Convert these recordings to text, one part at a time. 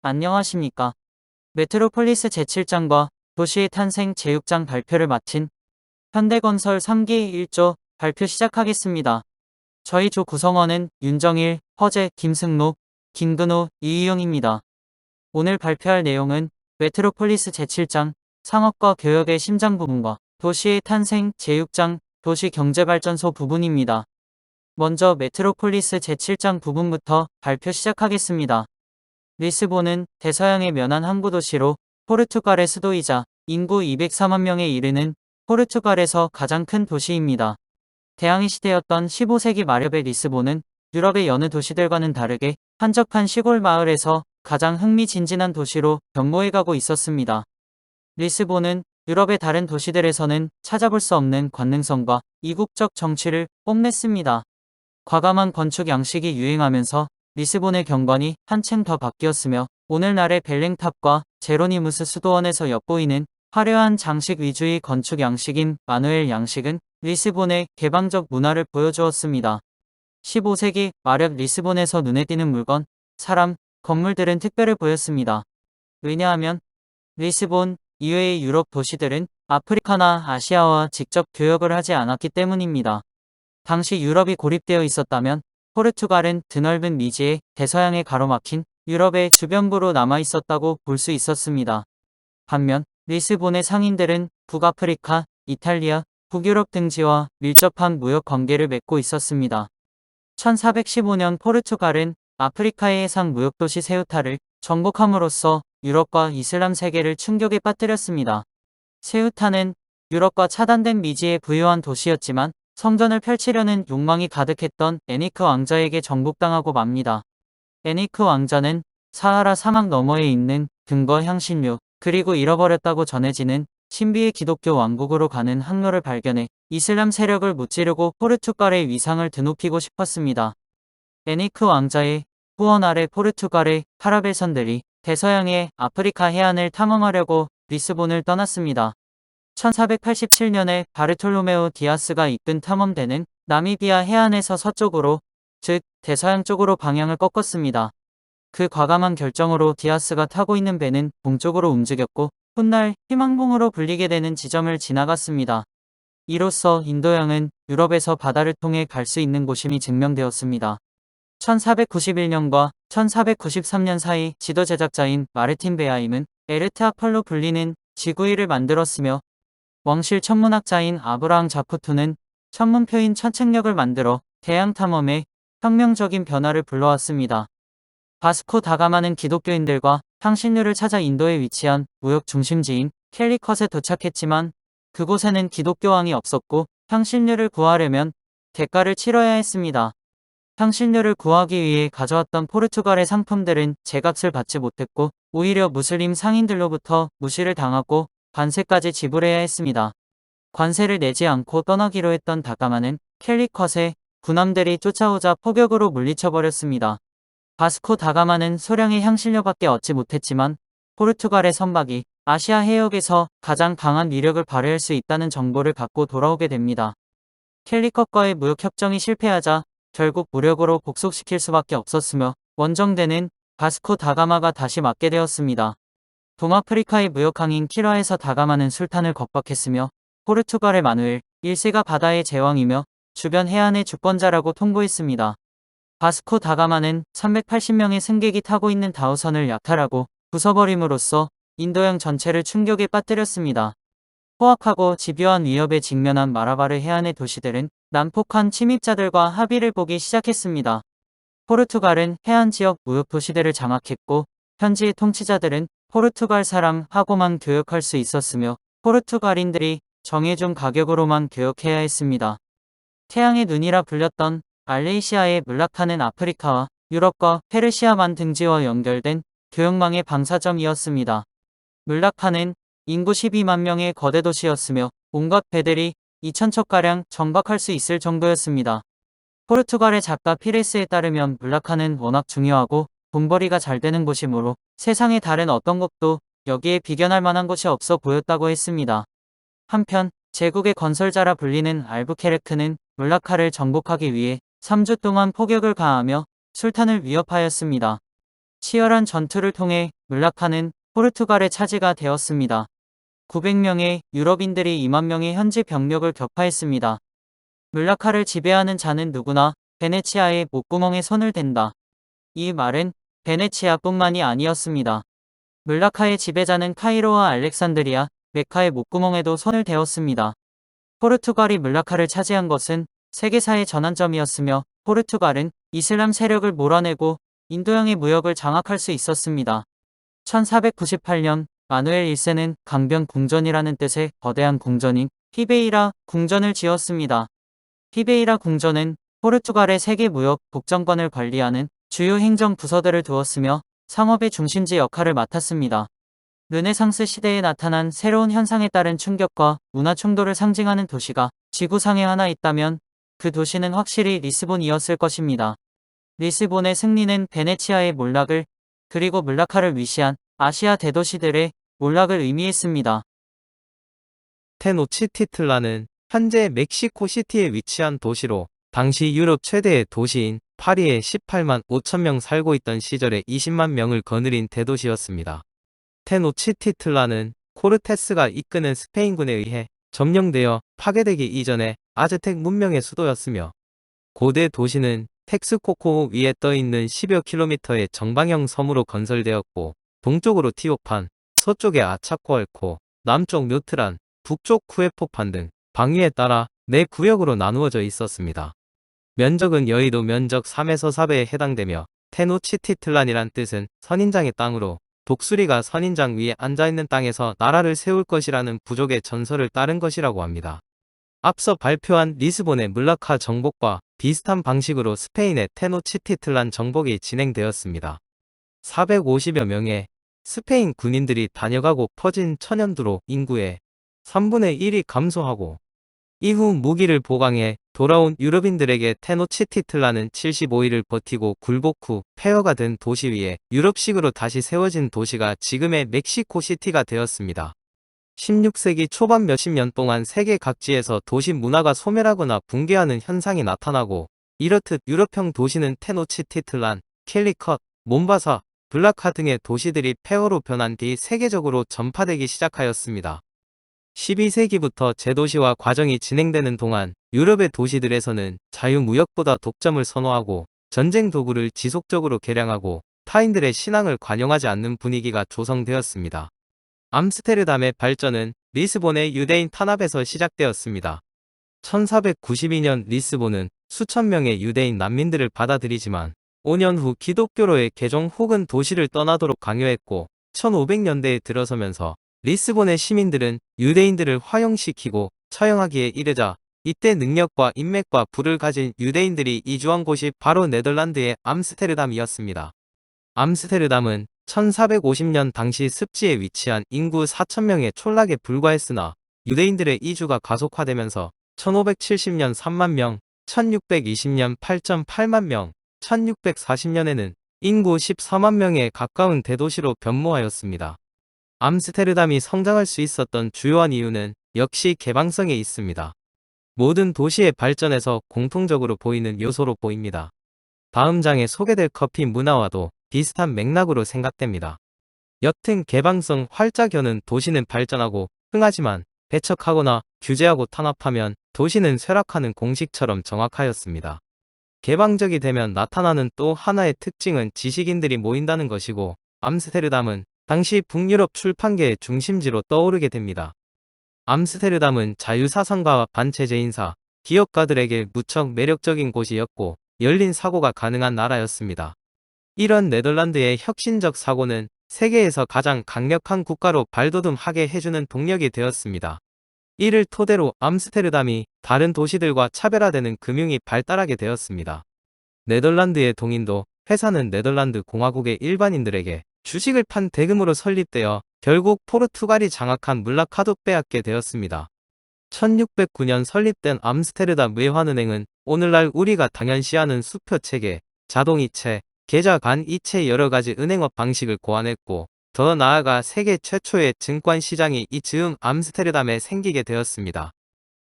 안녕하십니까. 메트로폴리스 제7장과 도시의 탄생 제6장 발표를 마친 현대건설 3기 1조 발표 시작하겠습니다. 저희 조 구성원은 윤정일, 허재, 김승로, 김근호, 이희용입니다. 오늘 발표할 내용은 메트로폴리스 제7장 상업과 교역의 심장 부분과 도시의 탄생 제6장 도시경제발전소 부분입니다. 먼저 메트로폴리스 제7장 부분부터 발표 시작하겠습니다. 리스본은 대서양에 면한 항구도시로 포르투갈의 수도이자 인구 204만 명에 이르는 포르투갈에서 가장 큰 도시입니다. 대항해 시대였던 15세기 말엽의 리스본은 유럽의 여느 도시들과는 다르게 한적한 시골 마을에서 가장 흥미진진한 도시로 변모해가고 있었습니다. 리스본은 유럽의 다른 도시들에서는 찾아볼 수 없는 관능성과 이국적 정취를 뽐냈습니다. 과감한 건축 양식이 유행하면서 리스본의 경관이 한층 더 바뀌었으며 오늘날의 벨링탑과 제로니무스 수도원에서 엿보이는 화려한 장식 위주의 건축 양식인 마누엘 양식은 리스본의 개방적 문화를 보여주었습니다. 15세기 말엽 리스본에서 눈에 띄는 물건, 사람, 건물들은 특별해 보였습니다. 왜냐하면 리스본 이외의 유럽 도시들은 아프리카나 아시아와 직접 교역을 하지 않았기 때문입니다. 당시 유럽이 고립되어 있었다면 포르투갈은 드넓은 미지의 대서양에 가로막힌 유럽의 주변부로 남아있었다고 볼 수 있었습니다. 반면 리스본의 상인들은 북아프리카, 이탈리아, 북유럽 등지와 밀접한 무역 관계를 맺고 있었습니다. 1415년 포르투갈은 아프리카의 해상 무역도시 세우타를 정복함으로써 유럽과 이슬람 세계를 충격에 빠뜨렸습니다. 세우타는 유럽과 차단된 미지의 부유한 도시였지만 성전을 펼치려는 욕망이 가득했던 에니크 왕자에게 정복당하고 맙니다. 에니크 왕자는 사하라 사막 너머에 있는 금과 향신료, 그리고 잃어버렸다고 전해지는 신비의 기독교 왕국으로 가는 항로를 발견해 이슬람 세력을 무찌르고 포르투갈의 위상을 드높이고 싶었습니다. 에니크 왕자의 후원 아래 포르투갈의 카라벨선들이 대서양의 아프리카 해안을 탐험하려고 리스본을 떠났습니다. 1487년에 바르톨로메오 디아스가 이끈 탐험대는 나미비아 해안에서 서쪽으로, 즉 대서양 쪽으로 방향을 꺾었습니다. 그 과감한 결정으로 디아스가 타고 있는 배는 동쪽으로 움직였고 훗날 희망봉으로 불리게 되는 지점을 지나갔습니다. 이로써 인도양은 유럽에서 바다를 통해 갈 수 있는 곳임이 증명되었습니다. 1491년과 1493년 사이 지도 제작자인 마르틴 베하임은 에르트아펄로 불리는 지구일을 만들었으며 왕실 천문학자인 아브라함 자쿠투는 천문표인 천책력을 만들어 대양 탐험에 혁명적인 변화를 불러왔습니다. 바스코 다가마는 기독교인들과 향신료를 찾아 인도에 위치한 무역 중심지인 캘리컷에 도착했지만 그곳에는 기독교 왕이 없었고 향신료를 구하려면 대가를 치러야 했습니다. 향신료를 구하기 위해 가져왔던 포르투갈의 상품들은 제값을 받지 못했고 오히려 무슬림 상인들로부터 무시를 당하고 관세까지 지불해야 했습니다. 관세를 내지 않고 떠나기로 했던 다가마는 캘리컷에 군함들이 쫓아오자 포격으로 물리쳐버렸습니다. 바스코 다가마는 소량의 향신료밖에 얻지 못했지만 포르투갈의 선박이 아시아 해역에서 가장 강한 위력을 발휘할 수 있다는 정보를 갖고 돌아오게 됩니다. 캘리컷과의 무역협정이 실패하자 결국 무력으로 복속시킬 수밖에 없었으며 원정대는 바스코 다가마가 다시 맡게 되었습니다. 동아프리카의 무역항인 키라에서 다가마는 술탄을 겁박했으며 포르투갈의 마누엘 1세가 바다의 제왕이며 주변 해안의 주권자라고 통보했습니다. 바스코 다가마는 380명의 승객이 타고 있는 다우선을 약탈하고 부숴버림으로써 인도양 전체를 충격에 빠뜨렸습니다. 포악하고 집요한 위협에 직면한 마라바르 해안의 도시들은 난폭한 침입자들과 합의를 보기 시작했습니다. 포르투갈은 해안 지역 무역 도시들을 장악했고 현지의 통치자들은 포르투갈 사람하고만 교역할 수 있었으며 포르투갈인들이 정해준 가격으로만 교역해야 했습니다. 태양의 눈이라 불렸던 말레이시아의 물라카는 아프리카와 유럽과 페르시아만 등지와 연결된 교역망의 방사점이었습니다. 물라카는 인구 12만 명의 거대 도시였으며 온갖 배들이 2,000척가량 정박할 수 있을 정도였습니다. 포르투갈의 작가 피레스에 따르면 물라카는 워낙 중요하고 돈벌이가 잘 되는 곳이므로 세상의 다른 어떤 곳도 여기에 비견할 만한 곳이 없어 보였다고 했습니다. 한편 제국의 건설자라 불리는 알부케르크는 물라카를 정복하기 위해 3주 동안 포격을 가하며 술탄을 위협하였습니다. 치열한 전투를 통해 물라카는 포르투갈의 차지가 되었습니다. 900명의 유럽인들이 2만 명의 현지 병력을 격파했습니다. 물라카를 지배하는 자는 누구나 베네치아의 목구멍에 손을 댄다. 이 말은 베네치아뿐만이 아니었습니다. 물라카의 지배자는 카이로와 알렉산드리아, 메카의 목구멍에도 손을 대었습니다. 포르투갈이 물라카를 차지한 것은 세계사의 전환점이었으며 포르투갈은 이슬람 세력을 몰아내고 인도양의 무역을 장악할 수 있었습니다. 1498년 마누엘 1세는 강변 궁전이라는 뜻의 거대한 궁전인 히베이라 궁전을 지었습니다. 히베이라 궁전은 포르투갈의 세계 무역 독점권을 관리하는 주요 행정 부서들을 두었으며 상업의 중심지 역할을 맡았습니다. 르네상스 시대에 나타난 새로운 현상에 따른 충격과 문화 충돌을 상징하는 도시가 지구상에 하나 있다면 그 도시는 확실히 리스본이었을 것입니다. 리스본의 승리는 베네치아의 몰락을 그리고 물라카를 위시한 아시아 대도시들의 몰락을 의미했습니다. 테노치티틀란은 현재 멕시코시티에 위치한 도시로 당시 유럽 최대의 도시인 파리에 18만 5천 명 살고 있던 시절에 20만 명을 거느린 대도시였습니다. 테노치티틀란은 코르테스가 이끄는 스페인군에 의해 점령되어 파괴되기 이전에 아즈텍 문명의 수도였으며 고대 도시는 텍스코코 위에 떠있는 10여 킬로미터의 정방형 섬으로 건설되었고 동쪽으로 티오판, 서쪽에 아차코알코, 남쪽 묘트란, 북쪽 쿠에포판 등 방위에 따라 4구역으로 나누어져 있었습니다. 면적은 여의도 면적 3에서 4배에 해당되며 테노치티틀란이란 뜻은 선인장의 땅으로 독수리가 선인장 위에 앉아있는 땅에서 나라를 세울 것이라는 부족의 전설을 따른 것이라고 합니다. 앞서 발표한 리스본의 물라카 정복과 비슷한 방식으로 스페인의 테노치티틀란 정복이 진행되었습니다. 450여 명의 스페인 군인들이 다녀가고 퍼진 천연두로 인구의 3분의 1이 감소하고 이후 무기를 보강해 돌아온 유럽인들에게 테노치티틀란은 75일을 버티고 굴복 후 폐허가 된 도시 위에 유럽식으로 다시 세워진 도시가 지금의 멕시코시티가 되었습니다. 16세기 초반 몇십 년 동안 세계 각지에서 도시 문화가 소멸하거나 붕괴하는 현상이 나타나고 이렇듯 유럽형 도시는 테노치티틀란, 캘리컷, 몬바사, 블라카 등의 도시들이 폐허로 변한 뒤 세계적으로 전파되기 시작하였습니다. 12세기부터 재도시화 과정이 진행되는 동안 유럽의 도시들에서는 자유무역보다 독점을 선호하고 전쟁 도구를 지속적으로 개량하고 타인들의 신앙을 관용하지 않는 분위기가 조성되었습니다. 암스테르담의 발전은 리스본의 유대인 탄압에서 시작되었습니다. 1492년 리스본은 수천 명의 유대인 난민들을 받아들이지만 5년 후 기독교로의 개종 혹은 도시를 떠나도록 강요했고 1500년대에 들어서면서 리스본의 시민들은 유대인들을 화형시키고 처형하기에 이르자 이때 능력과 인맥과 부를 가진 유대인들이 이주한 곳이 바로 네덜란드의 암스테르담이었습니다. 암스테르담은 1450년 당시 습지에 위치한 인구 4,000명의 촌락에 불과했으나 유대인들의 이주가 가속화되면서 1570년 3만 명, 1620년 8.8만 명, 1640년에는 인구 14만 명에 가까운 대도시로 변모하였습니다. 암스테르담이 성장할 수 있었던 주요한 이유는 역시 개방성에 있습니다. 모든 도시의 발전에서 공통적으로 보이는 요소로 보입니다. 다음 장에 소개될 커피 문화와도 비슷한 맥락으로 생각됩니다. 옅은 개방성 활짝 여는 도시는 발전하고 흥하지만 배척하거나 규제하고 탄압하면 도시는 쇠락하는 공식처럼 정확하였습니다. 개방적이 되면 나타나는 또 하나의 특징은 지식인들이 모인다는 것이고 암스테르담은 당시 북유럽 출판계의 중심지로 떠오르게 됩니다. 암스테르담은 자유사상가와 반체제인사, 기업가들에게 무척 매력적인 곳이었고 열린 사고가 가능한 나라였습니다. 이런 네덜란드의 혁신적 사고는 세계에서 가장 강력한 국가로 발돋움하게 해주는 동력이 되었습니다. 이를 토대로 암스테르담이 다른 도시들과 차별화되는 금융이 발달하게 되었습니다. 네덜란드의 동인도 회사는 네덜란드 공화국의 일반인들에게 주식을 판 대금으로 설립되어 결국 포르투갈이 장악한 물라카도 빼앗게 되었습니다. 1609년 설립된 암스테르담 외환은행은 오늘날 우리가 당연시하는 수표체계, 자동이체, 계좌 간 이체 여러가지 은행업 방식을 고안했고 더 나아가 세계 최초의 증권시장이 이 즈음 암스테르담에 생기게 되었습니다.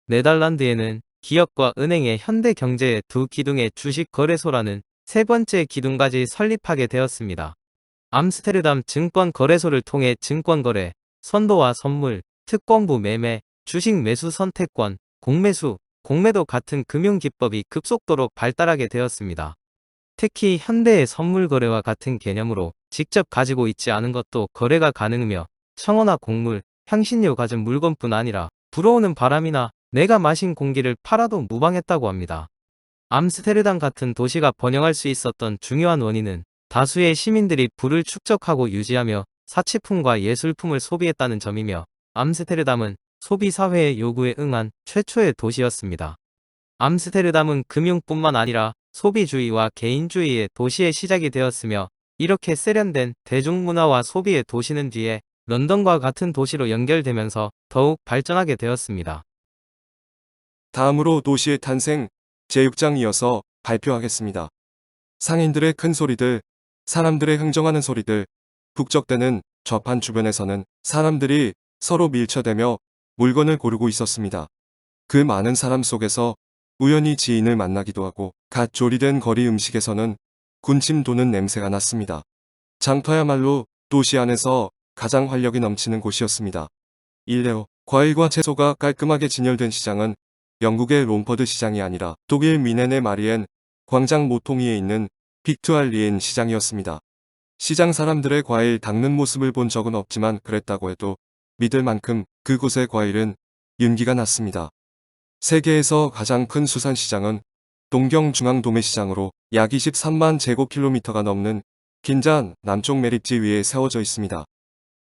네덜란드에는 기업과 은행의 현대 경제의 두 기둥의 주식 거래소라는 세 번째 기둥까지 설립하게 되었습니다. 암스테르담 증권거래소를 통해 증권거래, 선도와 선물, 특권부 매매, 주식 매수 선택권, 공매수, 공매도 같은 금융기법이 급속도로 발달하게 되었습니다. 특히 현대의 선물 거래와 같은 개념으로 직접 가지고 있지 않은 것도 거래가 가능하며 청어나 곡물, 향신료 가진 물건뿐 아니라 불어오는 바람이나 내가 마신 공기를 팔아도 무방했다고 합니다. 암스테르담 같은 도시가 번영할 수 있었던 중요한 원인은 다수의 시민들이 부를 축적하고 유지하며 사치품과 예술품을 소비했다는 점이며, 암스테르담은 소비사회의 요구에 응한 최초의 도시였습니다. 암스테르담은 금융뿐만 아니라 소비주의와 개인주의의 도시의 시작이 되었으며, 이렇게 세련된 대중문화와 소비의 도시는 뒤에 런던과 같은 도시로 연결되면서 더욱 발전하게 되었습니다. 다음으로 도시의 탄생 제6장 이어서 발표하겠습니다. 상인들의 큰 소리들, 사람들의 흥정하는 소리들, 북적대는 좌판 주변에서는 사람들이 서로 밀쳐대며 물건을 고르고 있었습니다. 그 많은 사람 속에서 우연히 지인을 만나기도 하고, 갓 조리된 거리 음식에서는 군침 도는 냄새가 났습니다. 장터야말로 도시 안에서 가장 활력이 넘치는 곳이었습니다. 일례로 과일과 채소가 깔끔하게 진열된 시장은 영국의 롬퍼드 시장이 아니라 독일 미넨의 마리엔 광장 모퉁이에 있는 빅투알리엔 시장이었습니다. 시장 사람들의 과일 닦는 모습을 본 적은 없지만 그랬다고 해도 믿을 만큼 그곳의 과일은 윤기가 났습니다. 세계에서 가장 큰 수산시장은 동경 중앙도매시장으로 약 23만 제곱킬로미터가 넘는 긴잔 남쪽 매립지 위에 세워져 있습니다.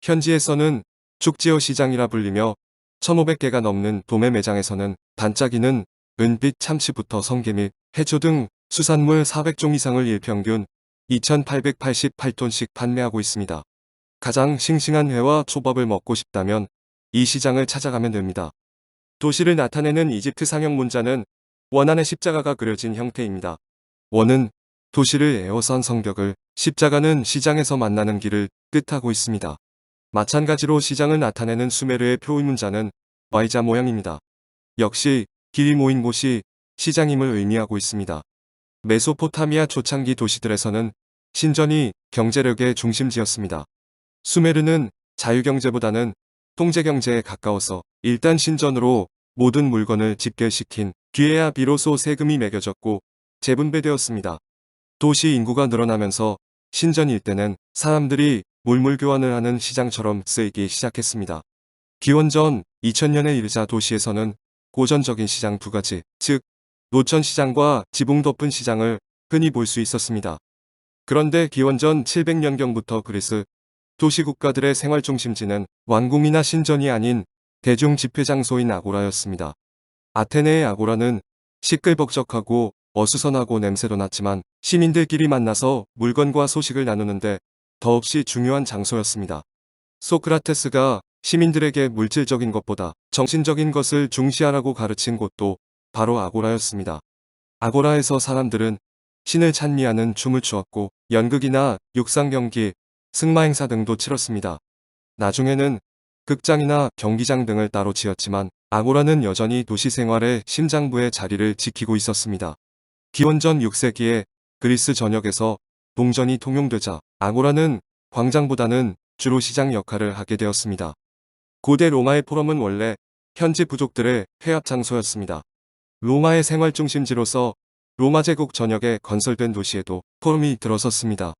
현지에서는 축지어 시장이라 불리며 1,500개가 넘는 도매 매장에서는 반짝이는 은빛 참치부터 성게밀, 해초 등 수산물 400종 이상을 일평균 2,888톤씩 판매하고 있습니다. 가장 싱싱한 회와 초밥을 먹고 싶다면 이 시장을 찾아가면 됩니다. 도시를 나타내는 이집트 상형 문자는 원 안에 십자가가 그려진 형태입니다. 원은 도시를 에워싼 성벽을, 십자가는 시장에서 만나는 길을 뜻하고 있습니다. 마찬가지로 시장을 나타내는 수메르의 표의 문자는 Y자 모양입니다. 역시 길이 모인 곳이 시장임을 의미하고 있습니다. 메소포타미아 초창기 도시들에서는 신전이 경제력의 중심지였습니다. 수메르는 자유경제보다는 통제경제에 가까워서 일단 신전으로 모든 물건을 집결시킨 뒤에야 비로소 세금이 매겨졌고 재분배되었습니다. 도시 인구가 늘어나면서 신전 일대는 사람들이 물물 교환을 하는 시장처럼 쓰이기 시작했습니다. 기원전 2000년에 이르자 도시에서는 고전적인 시장 두 가지, 즉 노천시장과 지붕 덮은 시장을 흔히 볼 수 있었습니다. 그런데 기원전 700년경부터 그리스 도시국가들의 생활중심지는 왕궁이나 신전이 아닌 대중 집회장소인 아고라였습니다. 아테네의 아고라는 시끌벅적하고 어수선하고 냄새도 났지만 시민들끼리 만나서 물건과 소식을 나누는데 더없이 중요한 장소였습니다. 소크라테스가 시민들에게 물질적인 것보다 정신적인 것을 중시하라고 가르친 곳도 바로 아고라였습니다. 아고라에서 사람들은 신을 찬미하는 춤을 추었고 연극이나 육상 경기, 승마 행사 등도 치렀습니다. 나중에는 극장이나 경기장 등을 따로 지었지만 아고라는 여전히 도시 생활의 심장부의 자리를 지키고 있었습니다. 기원전 6세기에 그리스 전역에서 동전이 통용되자 아고라는 광장보다는 주로 시장 역할을 하게 되었습니다. 고대 로마의 포럼은 원래 현지 부족들의 회합 장소였습니다. 로마의 생활 중심지로서 로마 제국 전역에 건설된 도시에도 포럼이 들어섰습니다.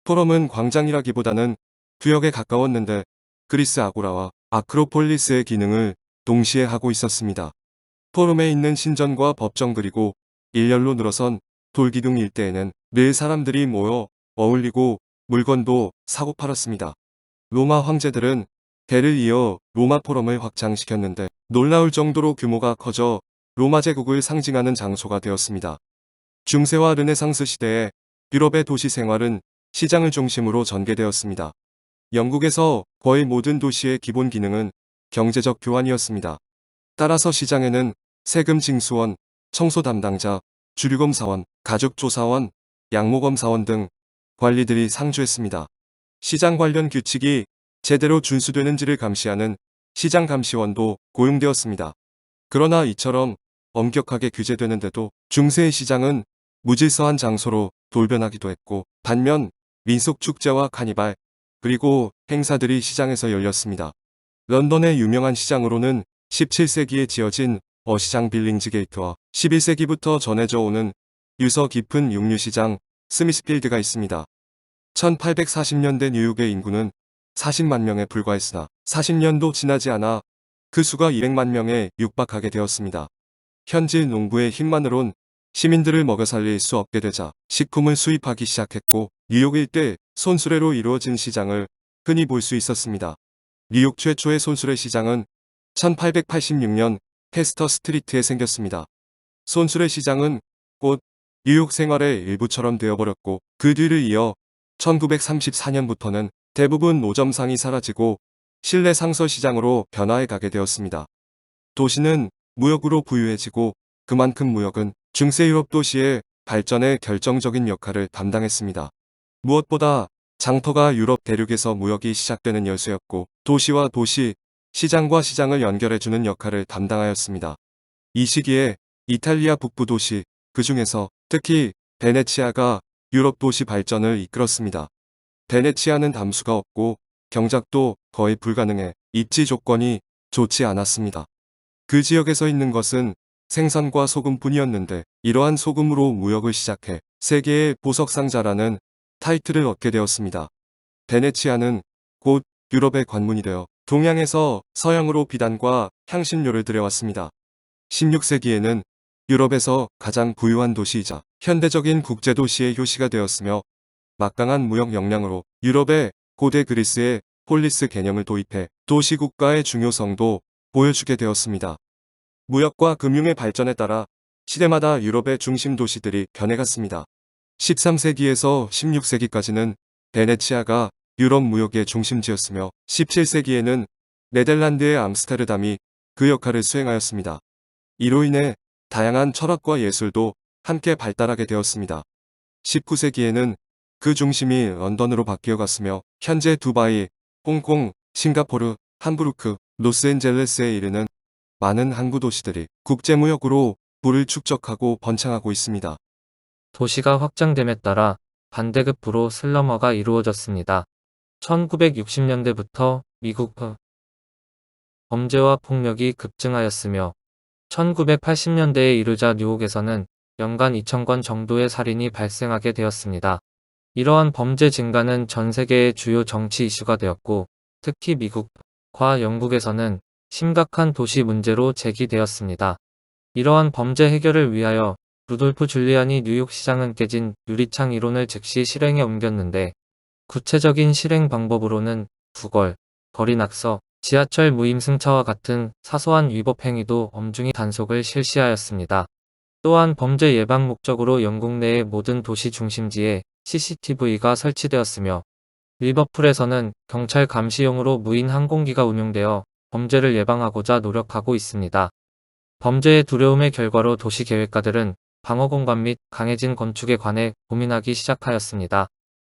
포럼은 광장이라기보다는 구역에 가까웠는데 그리스 아고라와 아크로폴리스의 기능을 동시에 하고 있었습니다. 포럼에 있는 신전과 법정 그리고 일렬로 늘어선 돌기둥 일대에는 늘 사람들이 모여 어울리고 물건도 사고 팔았습니다. 로마 황제들은 대를 이어 로마 포럼을 확장시켰는데 놀라울 정도로 규모가 커져 로마 제국을 상징하는 장소가 되었습니다. 중세와 르네상스 시대에 유럽의 도시 생활은 시장을 중심으로 전개되었습니다. 영국에서 거의 모든 도시의 기본 기능은 경제적 교환이었습니다. 따라서 시장에는 세금 징수원, 청소 담당자, 주류검사원, 가죽조사원, 양모검사원 등 관리들이 상주했습니다. 시장 관련 규칙이 제대로 준수되는지를 감시하는 시장감시원도 고용되었습니다. 그러나 이처럼 엄격하게 규제되는데도 중세의 시장은 무질서한 장소로 돌변하기도 했고, 반면 민속 축제와 카니발, 그리고 행사들이 시장에서 열렸습니다. 런던의 유명한 시장으로는 17세기에 지어진 어시장 빌링즈게이트와 11세기부터 전해져 오는 유서 깊은 육류시장 스미스필드가 있습니다. 1840년대 뉴욕의 인구는 40만 명에 불과했으나 40년도 지나지 않아 그 수가 200만 명에 육박하게 되었습니다. 현지 농부의 힘만으론 시민들을 먹여 살릴 수 없게 되자 식품을 수입하기 시작했고 뉴욕 일대 손수레로 이루어진 시장을 흔히 볼 수 있었습니다. 뉴욕 최초의 손수레 시장은 1886년 헤스터 스트리트에 생겼습니다. 손수레 시장은 곧 뉴욕 생활의 일부처럼 되어버렸고 그 뒤를 이어 1934년부터는 대부분 노점상이 사라지고 실내 상설 시장으로 변화해 가게 되었습니다. 도시는 무역으로 부유해지고 그만큼 무역은 중세 유럽 도시의 발전에 결정적인 역할을 담당했습니다. 무엇보다 장터가 유럽 대륙에서 무역이 시작되는 열쇠였고 도시와 도시, 시장과 시장을 연결해주는 역할을 담당하였습니다. 이 시기에 이탈리아 북부 도시, 그 중에서 특히 베네치아가 유럽 도시 발전을 이끌었습니다. 베네치아는 담수가 없고 경작도 거의 불가능해 입지 조건이 좋지 않았습니다. 그 지역에서 있는 것은 생선과 소금뿐이었는데 이러한 소금으로 무역을 시작해 세계의 보석상자라는 타이틀을 얻게 되었습니다. 베네치아는 곧 유럽의 관문이 되어 동양에서 서양으로 비단과 향신료를 들여왔습니다. 16세기에는 유럽에서 가장 부유한 도시이자 현대적인 국제도시의 효시가 되었으며 막강한 무역 역량으로 유럽의 고대 그리스의 폴리스 개념을 도입해 도시국가의 중요성도 보여주게 되었습니다. 무역과 금융의 발전에 따라 시대마다 유럽의 중심 도시들이 변해갔습니다. 13세기에서 16세기까지는 베네치아가 유럽 무역의 중심지였으며 17세기에는 네덜란드의 암스테르담이 그 역할을 수행하였습니다. 이로 인해 다양한 철학과 예술도 함께 발달하게 되었습니다. 19세기에는 그 중심이 런던으로 바뀌어갔으며 현재 두바이, 홍콩, 싱가포르, 함부르크, 로스앤젤레스에 이르는 많은 항구 도시들이 국제무역으로 부를 축적하고 번창하고 있습니다. 도시가 확장됨에 따라 반대급부로 슬럼화가 이루어졌습니다. 1960년대부터 미국 범죄와 폭력이 급증하였으며 1980년대에 이르자 뉴욕에서는 연간 2,000건 정도의 살인이 발생하게 되었습니다. 이러한 범죄 증가는 전 세계의 주요 정치 이슈가 되었고 특히 미국과 영국에서는 심각한 도시 문제로 제기되었습니다. 이러한 범죄 해결을 위하여 루돌프 줄리안이 뉴욕 시장은 깨진 유리창 이론을 즉시 실행에 옮겼는데 구체적인 실행 방법으로는 구걸, 거리 낙서, 지하철 무임승차와 같은 사소한 위법 행위도 엄중히 단속을 실시하였습니다. 또한 범죄 예방 목적으로 영국 내의 모든 도시 중심지에 CCTV가 설치되었으며 리버풀에서는 경찰 감시용으로 무인 항공기가 운용되어 범죄를 예방하고자 노력하고 있습니다. 범죄의 두려움의 결과로 도시 계획가들은 방어 공간 및 강해진 건축에 관해 고민하기 시작하였습니다.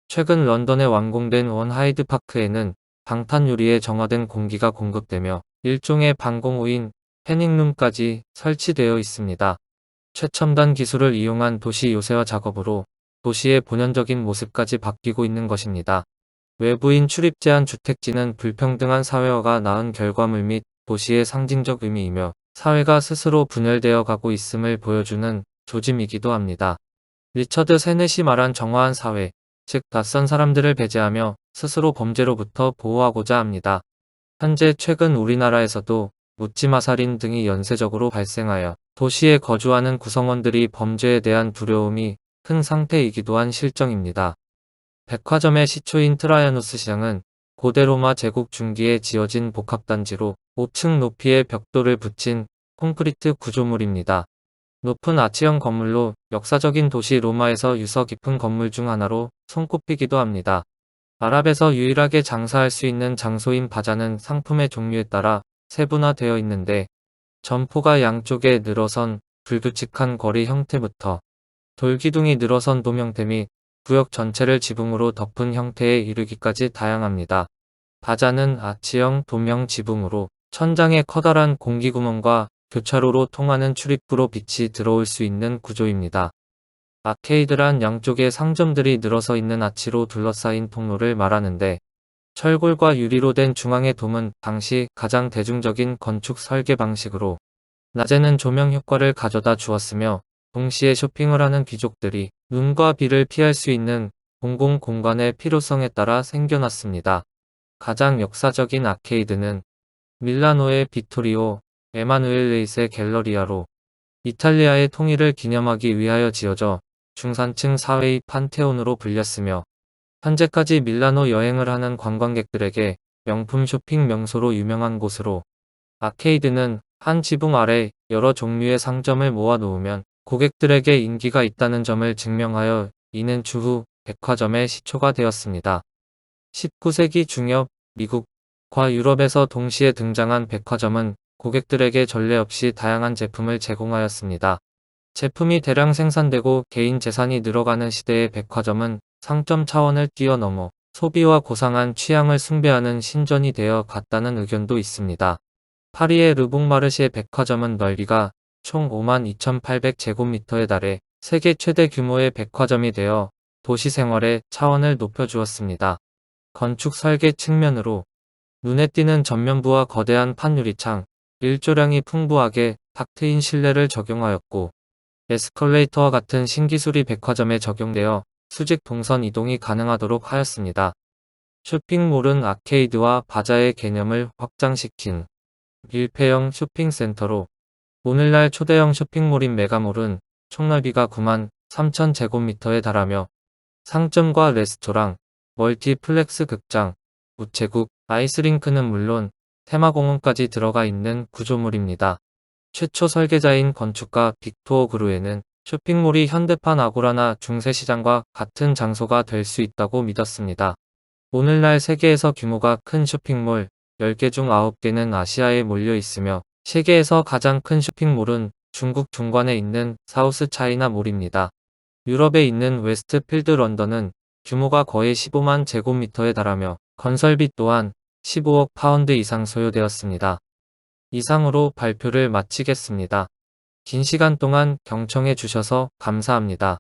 최근 런던에 완공된 원 하이드 파크에는 방탄 유리에 정화된 공기가 공급되며 일종의 방공호인 패닝룸까지 설치되어 있습니다. 최첨단 기술을 이용한 도시 요새화 작업으로 도시의 본연적인 모습까지 바뀌고 있는 것입니다. 외부인 출입 제한 주택지는 불평등한 사회화가 낳은 결과물 및 도시의 상징적 의미이며 사회가 스스로 분열되어 가고 있음을 보여주는 조짐이기도 합니다. 리처드 세넷이 말한 정화한 사회, 즉 낯선 사람들을 배제하며 스스로 범죄로부터 보호하고자 합니다. 현재 최근 우리나라에서도 묻지마 살인 등이 연쇄적으로 발생하여 도시에 거주하는 구성원들이 범죄에 대한 두려움이 큰 상태이기도 한 실정입니다. 백화점의 시초인 트라이아누스 시장은 고대 로마 제국 중기에 지어진 복합단지로 5층 높이의 벽돌을 붙인 콘크리트 구조물입니다. 높은 아치형 건물로 역사적인 도시 로마에서 유서 깊은 건물 중 하나로 손꼽히기도 합니다. 아랍에서 유일하게 장사할 수 있는 장소인 바자는 상품의 종류에 따라 세분화되어 있는데 점포가 양쪽에 늘어선 불규칙한 거리 형태부터 돌기둥이 늘어선 돔 형태 및 구역 전체를 지붕으로 덮은 형태에 이르기까지 다양합니다. 바자는 아치형 돔형 지붕으로 천장에 커다란 공기구멍과 교차로로 통하는 출입구로 빛이 들어올 수 있는 구조입니다. 아케이드란 양쪽에 상점들이 늘어서 있는 아치로 둘러싸인 통로를 말하는데, 철골과 유리로 된 중앙의 돔은 당시 가장 대중적인 건축 설계 방식으로 낮에는 조명 효과를 가져다 주었으며, 동시에 쇼핑을 하는 귀족들이 눈과 비를 피할 수 있는 공공 공간의 필요성에 따라 생겨났습니다. 가장 역사적인 아케이드는 밀라노의 비토리오 에마누엘레이세 갤러리아로 이탈리아의 통일을 기념하기 위하여 지어져 중산층 사회의 판테온으로 불렸으며, 현재까지 밀라노 여행을 하는 관광객들에게 명품 쇼핑 명소로 유명한 곳으로, 아케이드는 한 지붕 아래 여러 종류의 상점을 모아 놓으면 고객들에게 인기가 있다는 점을 증명하여 이는 추후 백화점의 시초가 되었습니다. 19세기 중엽 미국과 유럽에서 동시에 등장한 백화점은 고객들에게 전례 없이 다양한 제품을 제공하였습니다. 제품이 대량 생산되고 개인 재산이 늘어가는 시대의 백화점은 상점 차원을 뛰어넘어 소비와 고상한 취향을 숭배하는 신전이 되어 갔다는 의견도 있습니다. 파리의 르봉마르시에 백화점은 넓이가 총 52,800제곱미터에 달해 세계 최대 규모의 백화점이 되어 도시 생활의 차원을 높여주었습니다. 건축 설계 측면으로 눈에 띄는 전면부와 거대한 판유리창, 일조량이 풍부하게 탁 트인 실내를 적용하였고, 에스컬레이터와 같은 신기술이 백화점에 적용되어 수직 동선 이동이 가능하도록 하였습니다. 쇼핑몰은 아케이드와 바자의 개념을 확장시킨 밀폐형 쇼핑센터로, 오늘날 초대형 쇼핑몰인 메가몰은 총넓이가 93,000제곱미터에 달하며 상점과 레스토랑, 멀티플렉스 극장, 우체국, 아이스링크는 물론 테마공원까지 들어가 있는 구조물입니다. 최초 설계자인 건축가 빅토어 그루에는 쇼핑몰이 현대판 아고라나 중세시장과 같은 장소가 될 수 있다고 믿었습니다. 오늘날 세계에서 규모가 큰 쇼핑몰 10개 중 9개는 아시아에 몰려 있으며, 세계에서 가장 큰 쇼핑몰은 중국 중관에 있는 사우스 차이나 몰입니다. 유럽에 있는 웨스트필드 런던은 규모가 거의 15만 제곱미터에 달하며 건설비 또한 15억 파운드 이상 소요되었습니다. 이상으로 발표를 마치겠습니다. 긴 시간 동안 경청해 주셔서 감사합니다.